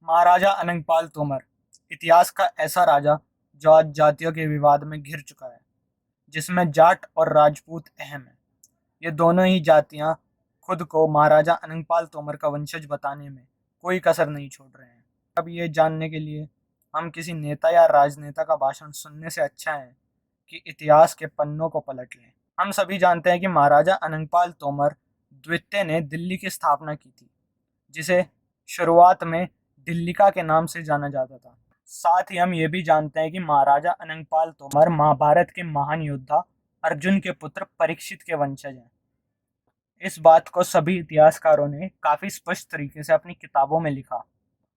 महाराजा अनंगपाल तोमर इतिहास का ऐसा राजा जो आज जातियों के विवाद में घिर चुका है, जिसमें जाट और राजपूत अहम हैं। ये दोनों ही जातियां खुद को महाराजा अनंगपाल तोमर का वंशज बताने में कोई कसर नहीं छोड़ रहे हैं। अब ये जानने के लिए हम किसी नेता या राजनेता का भाषण सुनने से अच्छा है कि इतिहास के पन्नों को पलट लें। हम सभी जानते हैं कि महाराजा अनंगपाल तोमर द्वितीय ने दिल्ली की स्थापना की थी, जिसे शुरुआत में दिल्लिका के नाम से जाना जाता था। साथ ही हम ये भी जानते हैं कि महाराजा अनंगपाल तोमर महाभारत के महान योद्धा अर्जुन के पुत्र परीक्षित के वंशज हैं। इस बात को सभी इतिहासकारों ने काफी स्पष्ट तरीके से अपनी किताबों में लिखा।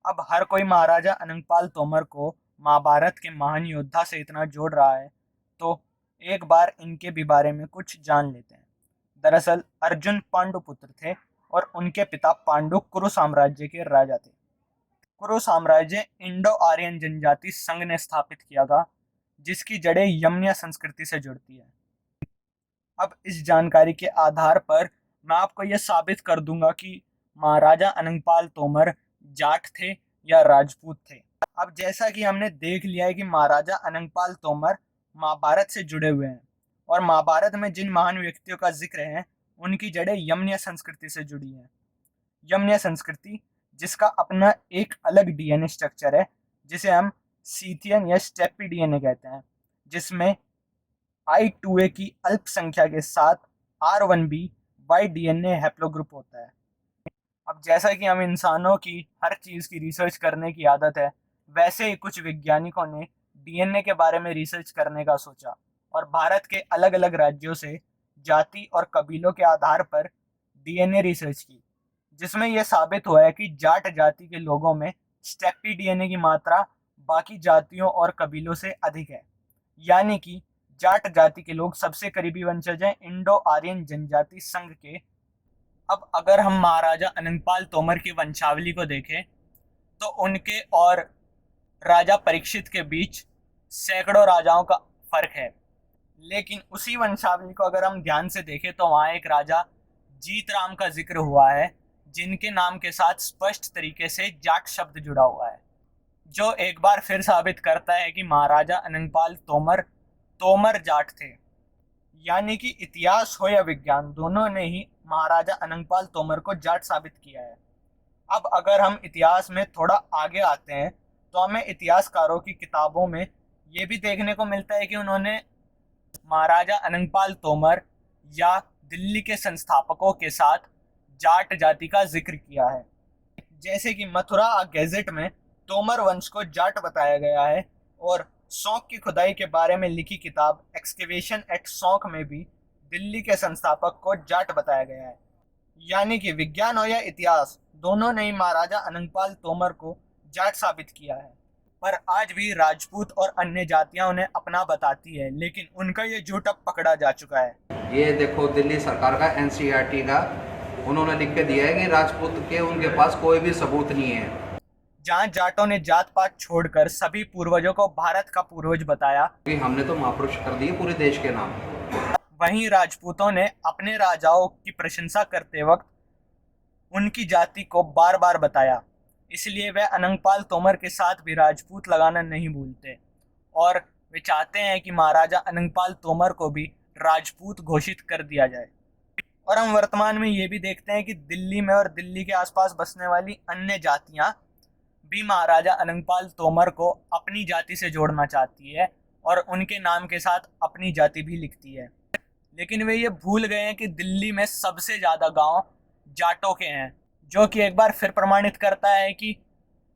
अब हर कोई महाराजा अनंगपाल तोमर को महाभारत के महान योद्धा से इतना जोड़ रहा है, तो एक बार इनके भी बारे में कुछ जान लेते हैं। दरअसल अर्जुन पांडु पुत्र थे और उनके पिता पांडु कुरु साम्राज्य के राजा थे। कुरु साम्राज्य इंडो आर्यन जनजाति संघ ने स्थापित किया था, जिसकी जड़ें यमनिया संस्कृति से जुड़ती है। अब इस जानकारी के आधार पर मैं आपको यह साबित कर दूंगा कि महाराजा अनंगपाल तोमर जाट थे या राजपूत थे। अब जैसा कि हमने देख लिया है कि महाराजा अनंगपाल तोमर महाभारत से जुड़े हुए हैं और महाभारत में जिन महान व्यक्तियों का जिक्र है उनकी जड़ें यमनिया संस्कृति से जुड़ी हैं। यमनिया संस्कृति जिसका अपना एक अलग डीएनए स्ट्रक्चर है, जिसे हम सीथियन या स्टेपी डीएनए कहते हैं, जिसमें I2A की अल्पसंख्या के साथ R1b वाई डीएनए हैप्लोग्रुप होता है। अब जैसा कि हम इंसानों की हर चीज़ की रिसर्च करने की आदत है, वैसे ही कुछ वैज्ञानिकों ने डीएनए के बारे में रिसर्च करने का सोचा और भारत के अलग अलग राज्यों से जाति और कबीलों के आधार पर डीएनए रिसर्च की, जिसमें यह साबित हुआ है कि जाट जाति के लोगों में स्टेपी डीएनए की मात्रा बाकी जातियों और कबीलों से अधिक है। यानी कि जाट जाति के लोग सबसे करीबी वंशज हैं इंडो आर्यन जनजाति संघ के। अब अगर हम महाराजा अनंगपाल तोमर की वंशावली को देखें तो उनके और राजा परीक्षित के बीच सैकड़ों राजाओं का फर्क है, लेकिन उसी वंशावली को अगर हम ध्यान से देखें तो वहाँ एक राजा जीत राम का जिक्र हुआ है, जिनके नाम के साथ स्पष्ट तरीके से जाट शब्द जुड़ा हुआ है, जो एक बार फिर साबित करता है कि महाराजा अनंगपाल तोमर तोमर जाट थे। यानी कि इतिहास हो या विज्ञान, दोनों ने ही महाराजा अनंगपाल तोमर को जाट साबित किया है। अब अगर हम इतिहास में थोड़ा आगे आते हैं तो हमें इतिहासकारों की किताबों में ये भी देखने को मिलता है कि उन्होंने महाराजा अनंगपाल तोमर या दिल्ली के संस्थापकों के साथ जाट जाति का जिक्र किया है। जैसे कि मथुरा गैजेट में तोमर वंश को जाट बताया गया है और सौंक की खुदाई के बारे में लिखी किताब एक्सकेवेशन एट सौंक में भी दिल्ली के संस्थापक को जाट बताया गया है। यानी कि विज्ञान हो या इतिहास, दोनों ने ही महाराजा अनंगपाल तोमर को जाट साबित किया है। पर आज भी राजपूत और अन्य जातियां उन्हें अपना बताती है, लेकिन उनका ये झूठ अब पकड़ा जा चुका है। ये देखो दिल्ली सरकार का एनसीईआरटी का उन्होंने लिख के दिया है कि राजपूत के उनके पास कोई भी सबूत नहीं है। जहाँ जाटों ने जात पात छोड़कर सभी पूर्वजों को भारत का पूर्वज बताया, कि हमने तो महापुरुष कर दिए पूरे देश के नाम। वहीं राजपूतों ने अपने राजाओं की प्रशंसा करते वक्त उनकी जाति को बार बार बताया। इसलिए वे अनंगपाल तोमर के साथ भी राजपूत लगाना नहीं भूलते और वे चाहते हैं कि महाराजा अनंगपाल तोमर को भी राजपूत घोषित कर दिया जाए। और हम वर्तमान में ये भी देखते हैं कि दिल्ली में और दिल्ली के आसपास बसने वाली अन्य जातियां भी महाराजा अनंगपाल तोमर को अपनी जाति से जोड़ना चाहती है और उनके नाम के साथ अपनी जाति भी लिखती है। लेकिन वे ये भूल गए हैं कि दिल्ली में सबसे ज़्यादा गांव जाटों के हैं, जो कि एक बार फिर प्रमाणित करता है कि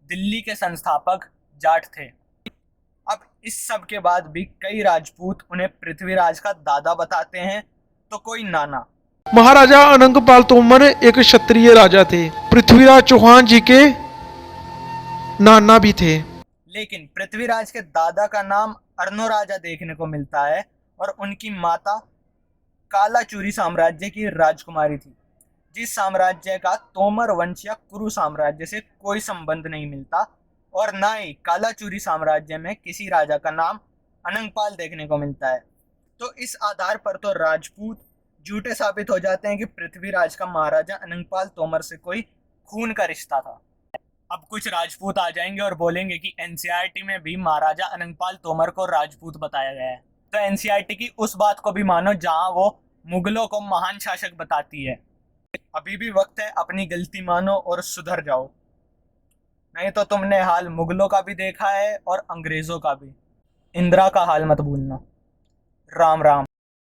दिल्ली के संस्थापक जाट थे। अब इस सब के बाद भी कई राजपूत उन्हें पृथ्वीराज का दादा बताते हैं, तो कोई नाना। महाराजा अनंगपाल तोमर एक क्षत्रिय राजा थे। पृथ्वीराज चौहान जी के नाना भी थे। लेकिन पृथ्वीराज के दादा का नाम अर्नो राजा देखने को मिलता है और उनकी माता कालाचूरी साम्राज्य की राजकुमारी थी, जिस साम्राज्य का तोमर वंश या कुरु साम्राज्य से कोई संबंध नहीं मिलता और ना ही कालाचूरी साम्राज्य में किसी राजा का नाम अनंगपाल देखने को मिलता है। तो इस आधार पर तो राजपूत झूठे साबित हो जाते हैं कि पृथ्वीराज का महाराजा अनंगपाल तोमर से कोई खून का रिश्ता था। अब कुछ राजपूत आ जाएंगे और बोलेंगे कि एनसीईआरटी में भी महाराजा अनंगपाल तोमर को राजपूत बताया गया है, तो एनसीईआरटी की उस बात को भी मानो जहां वो मुगलों को महान शासक बताती है। अभी भी वक्त है, अपनी गलती मानो और सुधर जाओ, नहीं तो तुमने हाल मुगलों का भी देखा है और अंग्रेजों का भी। इंदिरा का हाल मत भूलना। राम राम।